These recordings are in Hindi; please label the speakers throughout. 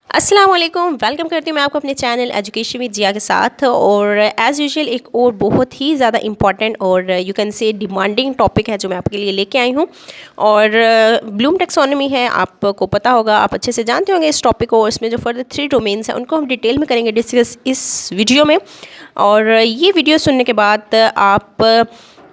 Speaker 1: अस्सलाम वालेकुम, वेलकम करती हूँ मैं आपको अपने चैनल एजुकेशन विद जिया के साथ। और एज़ यूजुअल एक और बहुत ही ज़्यादा इम्पॉर्टेंट और you can say demanding topic है जो मैं आपके लिए लेके आई हूँ। और ब्लूम टेक्सोनॉमी है, आपको पता होगा, आप अच्छे से जानते होंगे इस टॉपिक को। इसमें जो फर्दर 3 डोमेन्स हैं उनको हम डिटेल में करेंगे डिस्कस इस वीडियो में। और ये वीडियो सुनने के बाद आप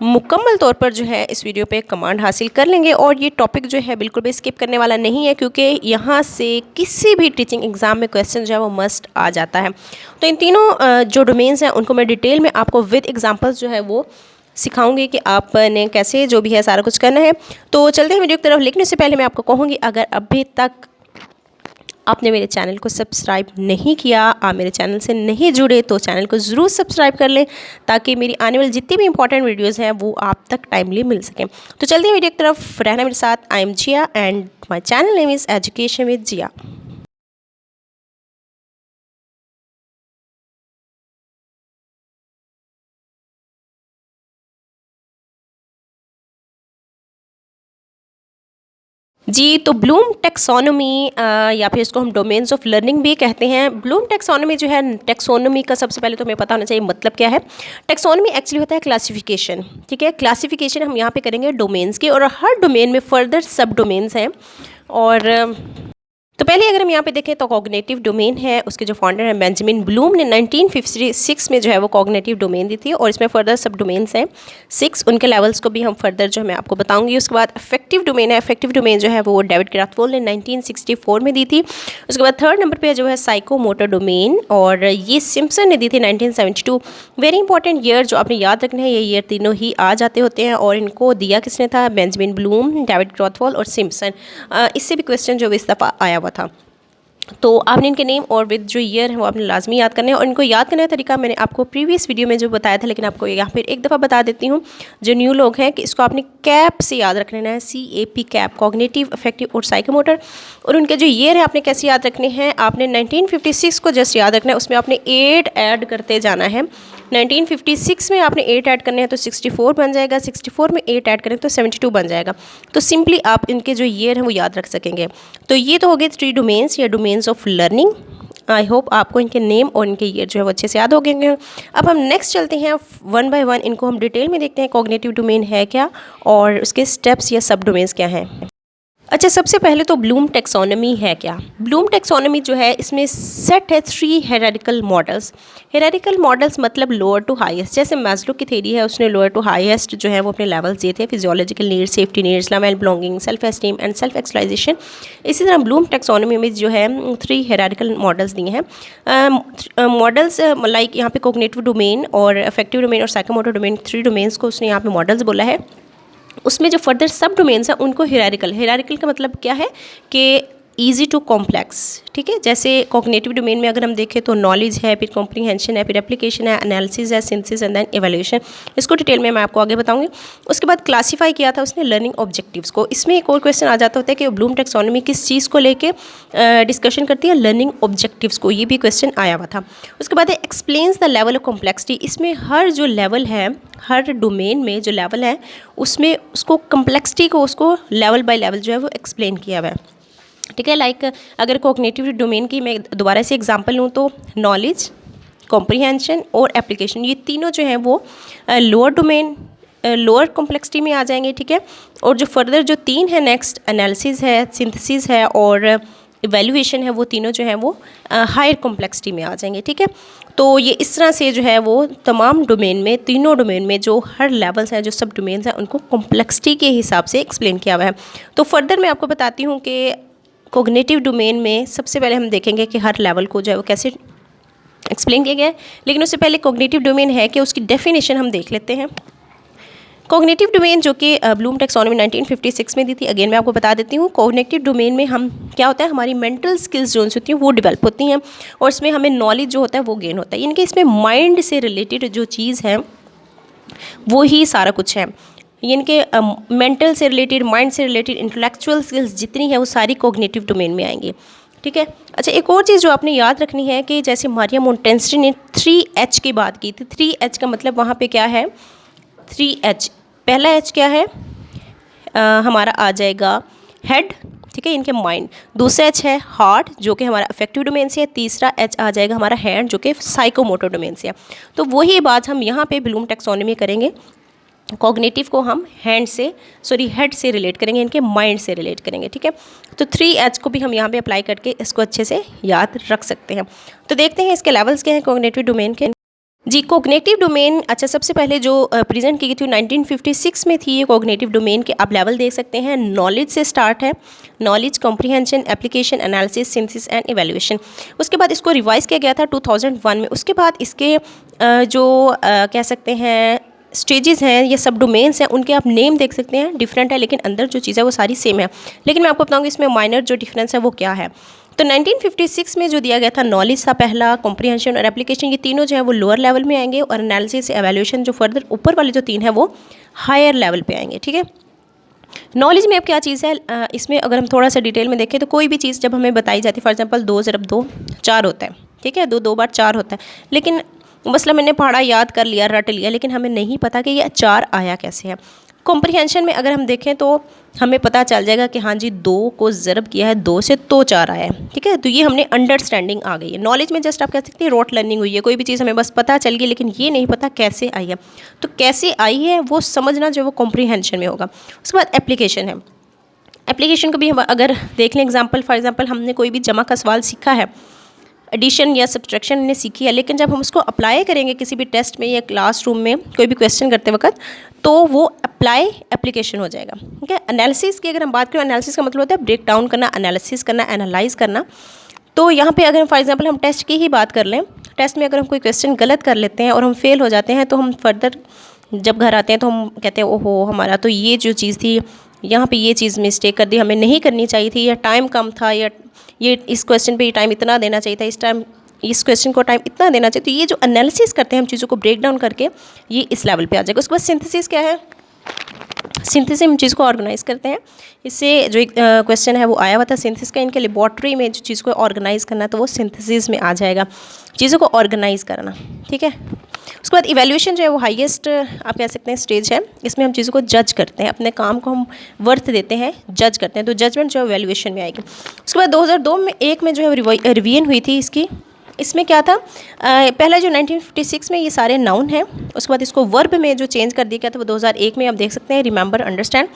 Speaker 1: मुकम्मल तौर पर जो है इस वीडियो पे कमांड हासिल कर लेंगे। और ये टॉपिक जो है बिल्कुल भी स्किप करने वाला नहीं है, क्योंकि यहाँ से किसी भी टीचिंग एग्ज़ाम में क्वेश्चन जो है वो मस्ट आ जाता है। तो इन तीनों जो डोमेन्स हैं उनको मैं डिटेल में आपको विद एग्जांपल्स जो है वो सिखाऊंगी कि आपने कैसे जो भी है सारा कुछ करना है। तो चलते हैं वीडियो की तरफ, लेकिन उससे पहले मैं आपको कहूँगी, अगर अभी तक आपने मेरे चैनल को सब्सक्राइब नहीं किया, आप मेरे चैनल से नहीं जुड़े, तो चैनल को ज़रूर सब्सक्राइब कर लें ताकि मेरी आने वाली जितनी भी इंपॉर्टेंट वीडियोस हैं वो आप तक टाइमली मिल सकें। तो चलते हैं वीडियो की तरफ, रहना मेरे साथ। I am Jiya and my channel name is education with Jiya. जी, तो ब्लूम टेक्सोनोमी या फिर इसको हम डोमेन्स ऑफ लर्निंग भी कहते हैं। ब्लूम टेक्सोनोमी जो है, टेक्सोनोमी का सबसे पहले तो हमें पता होना चाहिए मतलब क्या है। टेक्सोनोमी एक्चुअली होता है क्लासिफिकेशन, ठीक है। क्लासिफिकेशन हम यहाँ पे करेंगे डोमेन्स की, और हर डोमेन में फर्दर सब डोमेन्स हैं। और तो पहले अगर हम यहाँ पे देखें तो कॉग्निटिव डोमेन है, उसके जो फाउंडर हैं बेंजामिन ब्लूम ने 1956 में जो है वो कॉग्निटिव डोमेन दी थी। और इसमें फर्दर सब डोमेन्स हैं 6, उनके लेवल्स को भी हम फर्दर जो है मैं आपको बताऊंगी। उसके बाद अफेक्टिव डोमेन है, अफेक्टिव डोमेन जो है वो डेविड क्राथवोल ने 1964 में दी थी। उसके बाद थर्ड नंबर पर जो है साइकोमोटर डोमेन, और ये सिम्पसन ने दी थी 1972। वेरी इंपॉर्टेंट ईयर जो आपने याद रखना है, ये ईयर तीनों ही आ जाते होते हैं। और इनको दिया किसने था? बेंजामिन ब्लूम, डेविड क्राथवोल और सिम्पसन। इससे भी क्वेश्चन जो इस दफ़ा आया हुआ था। तो आपने इनके नेम और विद जो ईयर है वो आपने लाजमी याद करना है। और इनको याद करने का तरीका मैंने आपको प्रीवियस वीडियो में जो बताया था, लेकिन आपको यहाँ फिर एक दफ़ा बता देती हूँ जो न्यू लोग हैं, कि इसको आपने कैप से याद रखना है, CAP कैप, कॉग्निटिव, अफेक्टिव और साइकोमोटर। और उनके जो ईयर है आपने कैसे याद रखने हैं, आपने 1956 को जस्ट याद रखना है, उसमें आपने 8 ऐड करते जाना है। 1956 में आपने 8 ऐड करने हैं तो 64 बन जाएगा, 64 में 8 ऐड करें तो 72 बन जाएगा। तो सिंपली आप इनके जो ईयर हैं वो याद रख सकेंगे। तो ये तो हो गए 3 डोमेन्स या domains of learning. I hope आपको इनके नेम और इनके ईयर जो है वो अच्छे से याद हो गए। अब हम नेक्स्ट चलते हैं, वन बाय वन इनको हम डिटेल में देखते हैं। कॉग्निटिव डोमेन है क्या और उसके स्टेप्स या सब डोमेन्स क्या हैं। अच्छा, सबसे पहले तो ब्लूम टेक्सोनोमी है क्या। ब्लूम टेक्सोनोमी जो है, इसमें सेट है 3 हेरारिकल मॉडल्स। हेरारिकल मॉडल्स मतलब लोअर टू हाईएस्ट। जैसे मैस्लो की थ्योरी है, उसने लोअर टू हाईएस्ट जो है वो अपने लेवल्स दिए थे, physiological needs, safety needs, love and belonging, self esteem and self actualisation. इसी तरह ब्लूम टेक्सोनोमी में जो है 3 हेरारिकल मॉडल्स दिए हैं। मॉडल्स लाइक यहाँ पे कोग्निटिव डोमेन और अफेक्टिव डोमेन और साइकोमोटर डोमेन, 3 डोमेन्स को उसने यहाँ पे मॉडल्स बोला है। उसमें जो फर्दर सब डोमेन्स हैं उनको हेरारिकल का मतलब क्या है कि ईजी टू कॉम्प्लेक्स, ठीक है। जैसे कॉग्निटिव डोमेन में अगर हम देखें तो नॉलेज है, फिर कॉम्प्रीहेंशन है, फिर एप्लीकेशन है, एनालिसिस है, सिंथेसिस एंड देन एवेल्यूशन। इसको डिटेल में मैं आपको आगे बताऊंगी। उसके बाद क्लासीफाई किया था उसने लर्निंग ऑब्जेक्टिव्स को। इसमें एक और क्वेश्चन आ जाता होता है कि ब्लूम टेक्सोनोमी किस चीज़ को लेके डिस्कशन करती है, लर्निंग ऑब्जेक्टिव्स को। ये भी क्वेश्चन आया हुआ था। उसके बाद explains the level of complexity. इसमें हर जो लेवल है, हर डोमेन में जो लेवल है उसमें उसको कॉम्प्लेक्सिटी को उसको लेवल बाय लेवल जो है वो एक्सप्लेन किया हुआ है, ठीक है। लाइक अगर कॉग्निटिव डोमेन की मैं दोबारा से एग्जांपल लूँ तो नॉलेज, कॉम्प्रीहेंशन और एप्लीकेशन, ये तीनों जो हैं वो लोअर डोमेन, लोअर कॉम्प्लेक्सिटी में आ जाएंगे, ठीक है। और जो फर्दर जो 3 है नेक्स्ट, एनालिसिस है, सिंथेसिस है और इवैल्यूएशन है, वो तीनों जो हैं वो हायर कॉम्प्लेक्सिटी में आ जाएंगे, ठीक है। तो ये इस तरह से जो है वो तमाम डोमेन में, तीनों डोमेन में जो हर लेवल्स हैं, जो सब डोमेन्स हैं, उनको कॉम्प्लेक्सिटी के हिसाब से एक्सप्लेन किया हुआ है। तो फर्दर मैं आपको बताती हूँ कि कॉग्निटिव डोमेन में सबसे पहले हम देखेंगे कि हर लेवल को जो है वो कैसे एक्सप्लेन किया गया है। लेकिन उससे पहले कॉग्निटिव डोमेन है कि उसकी डेफिनेशन हम देख लेते हैं। कॉग्निटिव डोमेन जो कि ब्लूम टेक्सोनोमी 1956 में दी थी, अगेन मैं आपको बता देती हूँ। कॉग्निटिव डोमेन में हम क्या होता है, हमारी मेंटल स्किल्स जो होती हैं वो डेवलप होती हैं, और इसमें हमें नॉलेज जो होता है वो गेन होता है। यानी कि इसमें माइंड से रिलेटेड जो चीज़ है वो ही सारा कुछ है। यानी कि मेंटल से रिलेटेड, माइंड से रिलेटेड, इंटेलेक्चुअल स्किल्स जितनी है वो सारी कॉग्निटिव डोमेन में आएंगी, ठीक है। अच्छा, एक और चीज़ जो आपने याद रखनी है कि जैसे मारिया मोंटेस्क्यू ने 3H की बात की थी। 3H का मतलब वहाँ पे क्या है, 3H, पहला H क्या है, हमारा आ जाएगा हेड, ठीक है, इनके माइंड। दूसरा एच है हार्ट जो कि हमारा अफेक्टिव डोमेन से है। तीसरा एच आ जाएगा हमारा हैंड जो कि साइकोमोटर डोमेन से है। तो वही बात हम यहाँ पे ब्लूम टैक्सोनॉमी करेंगे। कॉग्निटिव को हम हेड से रिलेट करेंगे, इनके माइंड से रिलेट करेंगे, ठीक है। तो 3H को भी हम यहाँ पे अप्लाई करके इसको अच्छे से याद रख सकते हैं। तो देखते हैं इसके लेवल्स क्या हैं कॉग्निटिव डोमेन के। जी, कॉग्निटिव डोमेन, अच्छा सबसे पहले जो प्रेजेंट की गई थी 1956 में थी ये कॉग्निटिव डोमेन के। आप लेवल देख सकते हैं, नॉलेज से स्टार्ट है, knowledge, comprehension, application, analysis, synthesis and evaluation. उसके बाद इसको रिवाइज किया गया था 2001 में। उसके बाद इसके कह सकते हैं स्टेजेस हैं, ये सब डोमेन्स हैं, उनके आप नेम देख सकते हैं, डिफरेंट है लेकिन अंदर जो चीज़ है वो सारी सेम है। लेकिन मैं आपको बताऊँगी इसमें माइनर जो डिफरेंस है वो क्या है। तो 1956 में जो दिया गया था, नॉलेज था पहला, कॉम्प्रिहेंशन और एप्लीकेशन, ये तीनों जो है वो लोअर लेवल में आएंगे, और एनालिसिस, एवैल्यूएशन जो फर्दर ऊपर वाले जो तीन है वो हायर लेवल पे आएंगे, ठीक है। नॉलेज में अब क्या चीज़ है, इसमें अगर हम थोड़ा सा डिटेल में देखें तो कोई भी चीज़ जब हमें बताई जाती है, फॉर एग्जांपल 2 × 2 4 होता है, ठीक है, 2 बार 4 होता है, लेकिन मसला मैंने पढ़ा, याद कर लिया, रट लिया, लेकिन हमें नहीं पता कि ये 4 आया कैसे है। कॉम्प्रिहेंशन में अगर हम देखें तो हमें पता चल जाएगा कि हाँ जी 2 को ज़रब किया है 2 से तो 4 आया है, ठीक है। तो ये हमने अंडरस्टैंडिंग आ गई है। नॉलेज में जस्ट आप कह सकते हैं रोट लर्निंग हुई है, कोई भी चीज़ हमें बस पता चल गई, लेकिन ये नहीं पता कैसे आई है। तो कैसे आई है वो समझना जो वो कॉम्प्रिहेंशन में होगा। उसके बाद एप्लीकेशन है। एप्लीकेशन को भी हम अगर देख लें, एग्जाम्पल फॉर एग्जाम्पल हमने कोई भी जमा का सवाल सीखा है, एडिशन या सब्ट्रैक्शन ने सीखी है, लेकिन जब हम उसको अप्लाई करेंगे किसी भी टेस्ट में या क्लासरूम में कोई भी क्वेश्चन करते वक्त, तो वो अप्लाई एप्लीकेशन हो जाएगा, ठीक है। एनालिसिस की अगर हम बात करें, एनालिसिस का मतलब होता है ब्रेक डाउन करना, एनालिसिस करना, एनालाइज करना। तो यहाँ पे अगर फॉर एग्जांपल हम टेस्ट की ही बात कर लें, टेस्ट में अगर हम कोई क्वेश्चन गलत कर लेते हैं और हम फेल हो जाते हैं, तो हम फर्दर जब घर आते हैं तो हम कहते हैं ओहो हमारा तो ये जो चीज़ थी यहाँ पे ये चीज़ मिस्टेक कर दी, हमें नहीं करनी चाहिए थी, या टाइम कम था, या ये इस क्वेश्चन पे टाइम इतना देना चाहिए था, इस क्वेश्चन को टाइम इतना देना चाहिए। तो ये जो एनालिसिस करते हैं हम चीज़ों को ब्रेक डाउन करके, ये इस लेवल पे आ जाएगा। उसके बाद सिंथेसिस क्या है, सिंथेसिस हम चीज़ को ऑर्गेनाइज करते हैं। इससे जो एक क्वेश्चन है वो आया हुआ था सिंथेसिस का, इनके लेबॉर्ट्री में जो चीज़ को ऑर्गेनाइज करना, तो वो सिंथेसिस में आ जाएगा, चीज़ों को ऑर्गेनाइज करना, ठीक है। उसके बाद इवैल्यूएशन जो है वो हाईएस्ट आप कह सकते हैं स्टेज है। इसमें हम चीज़ों को जज करते हैं, अपने काम को हम वर्थ देते हैं, जज करते हैं, तो जजमेंट जो है इवैल्यूएशन में आएगी। उसके बाद 2002 में एक में जो है रिवीजन हुई थी इसकी। इसमें क्या था, पहला जो 1956 में ये सारे नाउन हैं, उसके बाद इसको वर्ब में जो चेंज कर दिया गया था वो 2001 में आप देख सकते हैं, रिमेंबर, अंडरस्टैंड।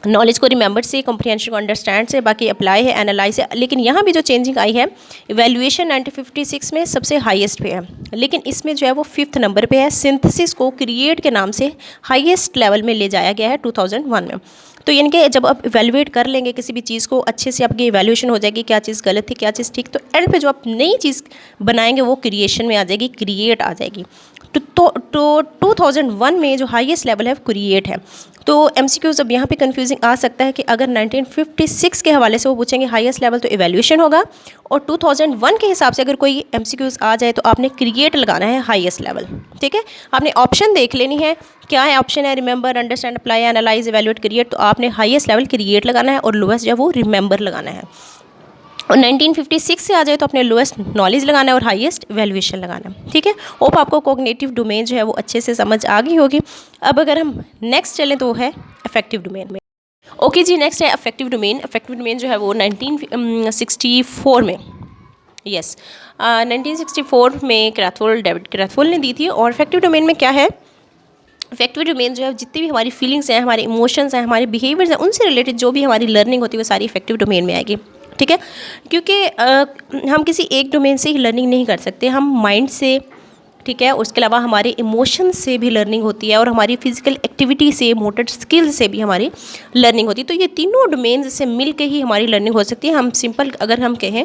Speaker 1: नॉलेज को रिमेंबर से, कॉम्प्रिहेंशन को अंडरस्टैंड से, बाकी अप्लाई है, एनालाइज है। लेकिन यहाँ भी जो चेंजिंग आई है, इवैल्यूएशन 1956 में सबसे हाईएस्ट पे है, लेकिन इसमें जो है वो 5th नंबर पे है। सिंथेसिस को क्रिएट के नाम से हाईएस्ट लेवल में ले जाया गया है 2001 में। तो यानी कि जब आप इवैल्यूएट कर लेंगे किसी भी चीज़ को, अच्छे से आपकी इवैल्यूएशन हो जाएगी, क्या चीज़ गलत थी, क्या चीज़ ठीक, तो एंड पे जो आप नई चीज़ बनाएंगे वो क्रिएशन में आ जाएगी, क्रिएट आ जाएगी। तो 2001 में जो हाईएस्ट लेवल है क्रिएट है। तो MCQs अब यहाँ पे कंफ्यूजिंग आ सकता है कि अगर 1956 के हवाले से वो पूछेंगे हाईएस्ट लेवल तो इवैल्यूएशन होगा, और 2001 के हिसाब से अगर कोई MCQs आ जाए तो आपने क्रिएट लगाना है हाईएस्ट लेवल, ठीक है। आपने ऑप्शन देख लेनी है, क्या है ऑप्शन है, remember, understand, apply, analyse, evaluate, create. तो आपने हाईएस्ट लेवल क्रिएट लगाना है और लोएस्ट जो है वो रिमेंबर लगाना है। और 1956 से आ जाए तो अपने लोएस्ट नॉलेज लगाना है और हाईएस्ट वैल्यूएशन लगाना है, ठीक है। होप आपको कॉग्निटिव डोमेन जो है वो अच्छे से समझ आ गई होगी। अब अगर हम नेक्स्ट चलें तो वो है अफेक्टिव डोमेन में। ओके जी, नेक्स्ट है अफेक्टिव डोमेन। अफेक्टिव डोमेन जो है वो 1964 में, यस 1964 में डेविड क्रैथवोल ने दी थी। और अफेक्टिव डोमेन में क्या है, अफेक्टिव डोमेन जो है जितनी भी हमारी फीलिंग्स हैं, हमारे इमोशंस हैं, हमारे बिहेवियर्स हैं, उनसे रिलेटेड जो भी हमारी लर्निंग होती है वो सारी इफेक्टिव डोमेन में आएगी, ठीक है। क्योंकि हम किसी एक डोमेन से ही लर्निंग नहीं कर सकते, हम माइंड से, ठीक है, उसके अलावा हमारे इमोशंस से भी लर्निंग होती है, और हमारी फिजिकल एक्टिविटी से, मोटर स्किल्स से भी हमारी लर्निंग होती है। तो ये तीनों डोमेन से मिल के ही हमारी लर्निंग हो सकती है। हम सिंपल अगर हम कहें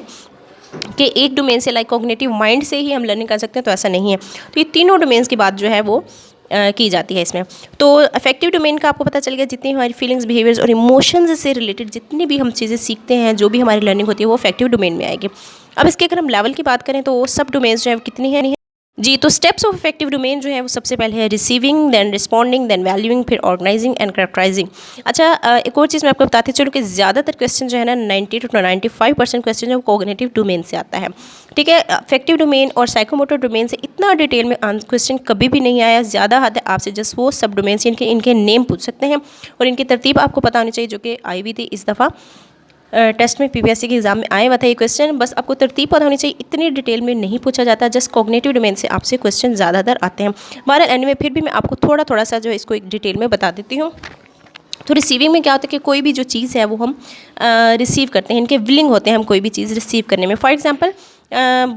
Speaker 1: कि एक डोमेन से लाइक कॉग्निटिव माइंड से ही हम लर्निंग कर सकते हैं, तो ऐसा नहीं है। तो ये तीनों डोमेन्स की बात जो है वो की जाती है इसमें। तो अफेक्टिव डोमेन का आपको पता चल गया, जितनी हमारी फीलिंग्स, बिहेवियर्स और इमोशंस से रिलेटेड जितनी भी हम चीज़ें सीखते हैं, जो भी हमारी लर्निंग होती है वो अफेक्टिव डोमेन में आएगी। अब इसके अगर हम लेवल की बात करें तो सब डोमेन्स जो है कितनी है जी। तो स्टेप्स ऑफ इफेक्टिव डोमेन जो है वो सबसे पहले है receiving, then responding, then valuing, फिर ऑर्गेनाइजिंग एंड कैरेक्टराइजिंग। अच्छा, एक और चीज़ मैं आपको बताती चलूँ कि ज़्यादातर क्वेश्चन जो है ना 90 to 95% क्वेश्चन जो कॉग्निटिव डोमेन से आता है, ठीक है। अफेक्टिव डोमेन और साइकोमोटर डोमेन से इतना डिटेल में क्वेश्चन कभी भी नहीं आया। ज़्यादा हद है आपसे जस्ट वो सब डोमेन से इनके नेम पूछ सकते हैं, और इनकी तरतीब आपको पता होनी चाहिए जो कि आई भी थी इस दफ़ा। टेस्ट में पीपीएससी के एग्जाम में आया हुआ था ये क्वेश्चन। बस आपको तरतीब पता होनी चाहिए, इतनी डिटेल में नहीं पूछा जाता, जस्ट कॉग्निटिव डोमेन से आपसे क्वेश्चन ज़्यादातर आते हैं। बहरहाल एनीवे फिर भी मैं आपको थोड़ा थोड़ा सा जो है इसको एक डिटेल में बता देती हूँ। तो रिसीविंग में क्या होता है कि कोई भी जो चीज़ है वो हम रिसीव करते हैं, इनके विलिंग होते हैं हम कोई भी चीज़ रिसीव करने में। फॉर एग्जांपल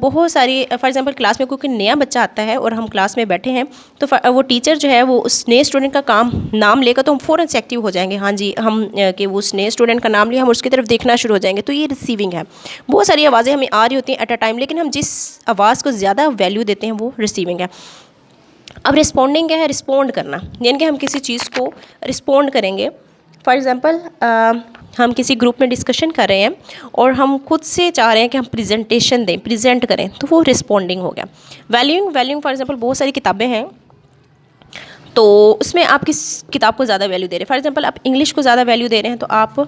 Speaker 1: बहुत सारी फॉर एग्जांपल क्लास में कोई नया बच्चा आता है और हम क्लास में बैठे हैं, तो वो टीचर जो है वो उस नए स्टूडेंट का काम नाम लेगा तो हम फ़ौरन से एक्टिव हो जाएंगे, हाँ जी हम कि वो उस नए स्टूडेंट का नाम लिया, हम उसकी तरफ देखना शुरू हो जाएंगे। तो ये रिसीविंग है। बहुत सारी आवाज़ें हमें आ रही होती हैं एट अ टाइम, लेकिन हम जिस आवाज़ को ज़्यादा वैल्यू देते हैं वो रिसीविंग है। अब रिस्पॉन्डिंग क्या है? रिस्पॉन्ड करना, यानी कि हम किसी चीज़ को रिस्पॉन्ड करेंगे। फॉर एग्ज़ाम्पल हम किसी ग्रुप में डिस्कशन कर रहे हैं और हम खुद से चाह रहे हैं कि हम प्रेजेंटेशन दें, प्रेजेंट करें, तो वो रिस्पॉन्डिंग हो गया। वैल्यूइंग फॉर एग्ज़ाम्पल बहुत सारी किताबें हैं, तो उसमें आप किस किताब को ज़्यादा वैल्यू दे रहे हैं। फॉर एग्ज़ाम्पल आप इंग्लिश को ज़्यादा वैल्यू दे रहे हैं तो आप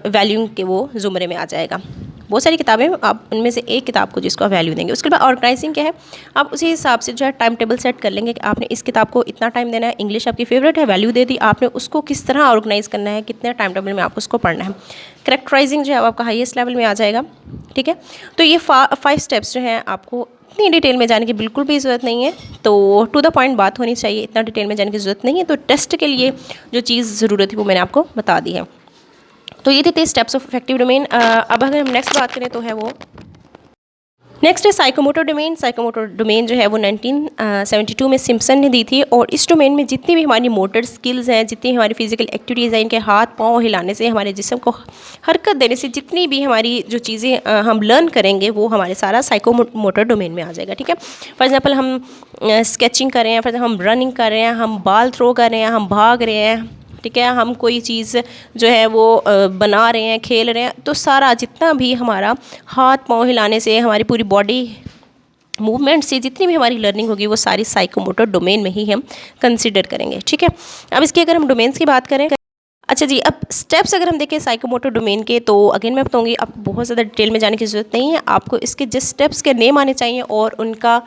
Speaker 1: वैल्यूइंग के वो ज़ुमरे में आ जाएगा। बहुत सारी किताबें, आप उनमें से एक किताब को जिसको वैल्यू देंगे। उसके बाद ऑर्गेनाइजिंग क्या है? आप उसी हिसाब से जो है टाइम टेबल सेट कर लेंगे कि आपने इस किताब को इतना टाइम देना है। इंग्लिश आपकी फेवरेट है, वैल्यू दे दी, आपने उसको किस तरह ऑर्गेनाइज करना है, कितने टाइम टेबल में आपको उसको पढ़ना है। करेक्टराइजिंग जो है आपका हाईएस्ट लेवल में आ जाएगा, ठीक है। तो ये 5 स्टेप्स जो हैं आपको इतनी डिटेल में जाने की बिल्कुल भी ज़रूरत नहीं है, तो टू द पॉइंट बात होनी चाहिए, इतना डिटेल में जाने की ज़रूरत नहीं है। तो टेस्ट के लिए जो चीज़ ज़रूरत थी वो मैंने आपको बता दी है। तो ये थे स्टेप्स ऑफ इफेक्टिव डोमेन। अब अगर हम नेक्स्ट बात करें तो है वो नेक्स्ट है साइकोमोटर डोमेन। साइकोमोटर डोमेन जो है वो 1972 में सिम्पसन ने दी थी, और इस डोमेन में जितनी भी हमारी मोटर स्किल्स हैं, जितनी हमारी फिजिकल एक्टिविटीज़ हैं, इनके हाथ पाँव हिलाने से, हमारे जिस्म को हरकत देने से, जितनी भी हमारी जो चीज़ें हम लर्न करेंगे वो हमारे सारा साइकोमोटर डोमेन में आ जाएगा, ठीक है। फॉर एग्जाम्पल हम स्केचिंग कर रहे हैं, फॉर एग्जाम्पल हम रनिंग कर रहे हैं, हम बॉल थ्रो कर रहे हैं, हम भाग रहे हैं, ठीक है, हम कोई चीज़ जो है वो बना रहे हैं, खेल रहे हैं, तो सारा जितना भी हमारा हाथ पाँव हिलाने से, हमारी पूरी बॉडी मूवमेंट से जितनी भी हमारी लर्निंग होगी वो सारी साइकोमोटर डोमेन में ही हम कंसिडर करेंगे, ठीक है। अब इसकी अगर हम डोमेन्स की बात करें, अच्छा जी, अब स्टेप्स अगर हम देखें साइकोमोटर डोमेन के, तो अगेन मैं बताऊंगी, आपको बहुत ज़्यादा डिटेल में जाने की ज़रूरत नहीं है। आपको इसके जिस स्टेप्स के नेम आने चाहिए और उनका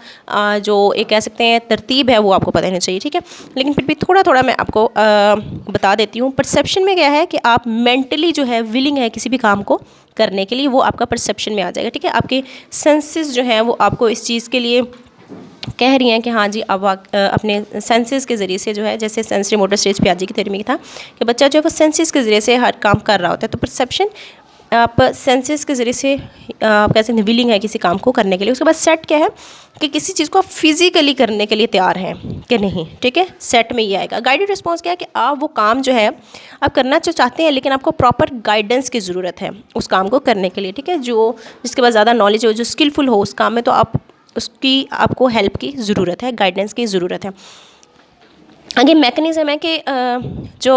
Speaker 1: जो एक कह सकते हैं तरतीब है वो आपको पता होना चाहिए, ठीक है। लेकिन फिर भी थोड़ा थोड़ा मैं आपको बता देती हूँ। परसेप्शन में क्या है कि आप मेंटली जो है विलिंग है किसी भी काम को करने के लिए, वो आपका परसेप्शन में आ जाएगा, ठीक है। आपके सेंसेस जो हैं वो आपको इस चीज़ के लिए कह रही हैं कि हाँ जी, अब अपने सेंसेस के ज़रिए से जो है, जैसे सेंसरी मोटर स्टेज पियाजे की थ्योरी में था कि बच्चा जो है वो सेंसेस के ज़रिए से हर काम कर रहा होता है। तो परसेप्शन आप सेंसेस के ज़रिए से आप कह सकते हैं विलिंग है किसी काम को करने के लिए। उसके बाद सेट क्या है कि किसी चीज़ को आप फिज़िकली करने के लिए तैयार हैं कि नहीं, ठीक है। सेट में ये आएगा। गाइडेड रिस्पॉन्स क्या है कि आप वो काम जो है आप करना जो चाहते हैं, लेकिन आपको प्रॉपर गाइडेंस की ज़रूरत है उस काम को करने के लिए, ठीक है। जो जिसके पास ज़्यादा नॉलेज हो, जो स्किलफुल हो उस काम में, तो आप उसकी आपको हेल्प की ज़रूरत है, गाइडेंस की ज़रूरत है। आगे मैकेनिज़्म है कि जो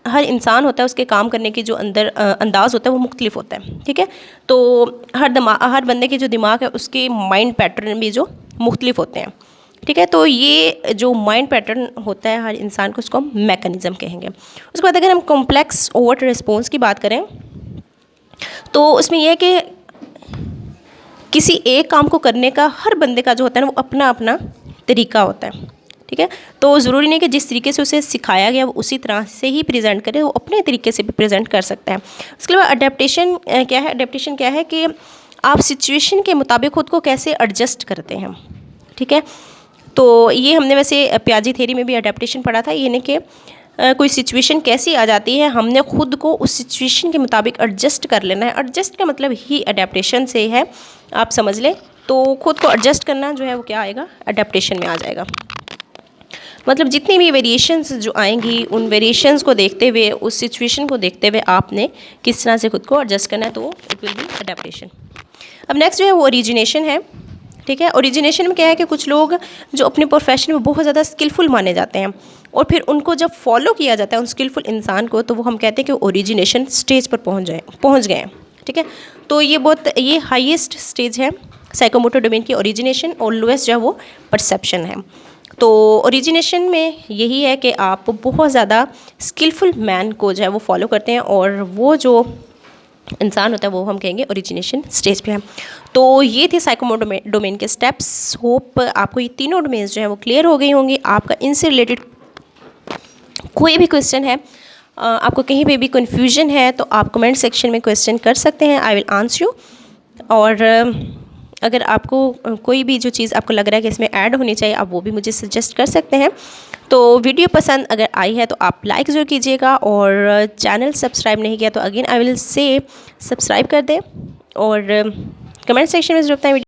Speaker 1: हर इंसान होता है उसके काम करने की जो अंदाज़ होता है वो मुख्तलिफ होता है, ठीक है। तो हर बंदे के जो दिमाग है उसके माइंड पैटर्न भी जो मुख्तलिफ होते हैं, ठीक है। तो ये जो माइंड पैटर्न होता है हर इंसान को, उसको हम मैकेनिज़्म कहेंगे। उसके बाद अगर हम कॉम्प्लेक्स ओवर्ट रिस्पॉन्स की बात करें तो उसमें यह है कि किसी एक काम को करने का हर बंदे का जो होता है ना वो अपना अपना तरीका होता है, ठीक है। तो ज़रूरी नहीं कि जिस तरीके से उसे सिखाया गया वो उसी तरह से ही प्रेजेंट करे, वो अपने तरीके से भी प्रेजेंट कर सकता है। उसके बाद अडेप्टेशन क्या है? अडेप्टेशन क्या है कि आप सिचुएशन के मुताबिक खुद को कैसे एडजस्ट करते हैं, ठीक है। तो ये हमने वैसे पियाजे थ्योरी में भी अडेप्टेशन पढ़ा था, यानी कि कोई सिचुएशन कैसी आ जाती है, हमने खुद को उस सिचुएशन के मुताबिक एडजस्ट कर लेना है। एडजस्ट का मतलब ही अडेप्टेशन से है, आप समझ लें। तो खुद को एडजस्ट करना जो है वो क्या आएगा? अडेप्टेशन में आ जाएगा। मतलब जितनी भी वेरिएशंस जो आएंगी उन वेरिएशंस को देखते हुए, उस सिचुएशन को देखते हुए आपने किस तरह से खुद को एडजस्ट करना है, तो इट विल बी अडेप्टेशन। अब नेक्स्ट जो है वो ओरिजिनेशन है, ठीक है। ओरिजिनेशन में क्या है कि कुछ लोग जो अपने प्रोफेशन में बहुत ज़्यादा स्किलफुल माने जाते हैं और फिर उनको जब फॉलो किया जाता है उन स्किलफुल इंसान को, तो वो हम कहते हैं कि ओरिजिनेशन स्टेज पर पहुंच गए हैं, ठीक है। तो ये हाईएस्ट स्टेज है साइकोमोटर डोमेन की, ओरिजिनेशन, और लोएस्ट जो है वो परसेप्शन है। तो ओरिजिनेशन में यही है कि आप बहुत ज़्यादा स्किलफुल मैन को जो है वो फॉलो करते हैं, और वो जो इंसान होता है वो हम कहेंगे ओरिजिनेशन स्टेज पे है। तो ये थे साइकोमोटर डोमेन के स्टेप्स। होप आपको ये तीनों डोमेन्स जो है वो क्लियर हो गई होंगी। आपका इनसे रिलेटेड कोई भी क्वेश्चन है आपको कहीं पे भी कन्फ्यूजन है तो आप कमेंट सेक्शन में क्वेश्चन कर सकते हैं, आई विल आंसर यू। और अगर आपको कोई भी जो चीज़ आपको लग रहा है कि इसमें ऐड होनी चाहिए, आप वो भी मुझे सजेस्ट कर सकते हैं। तो वीडियो पसंद अगर आई है तो आप लाइक ज़रूर कीजिएगा, और चैनल सब्सक्राइब नहीं किया तो again I will say subscribe कर दें, और कमेंट सेक्शन में ज़रूर बताएं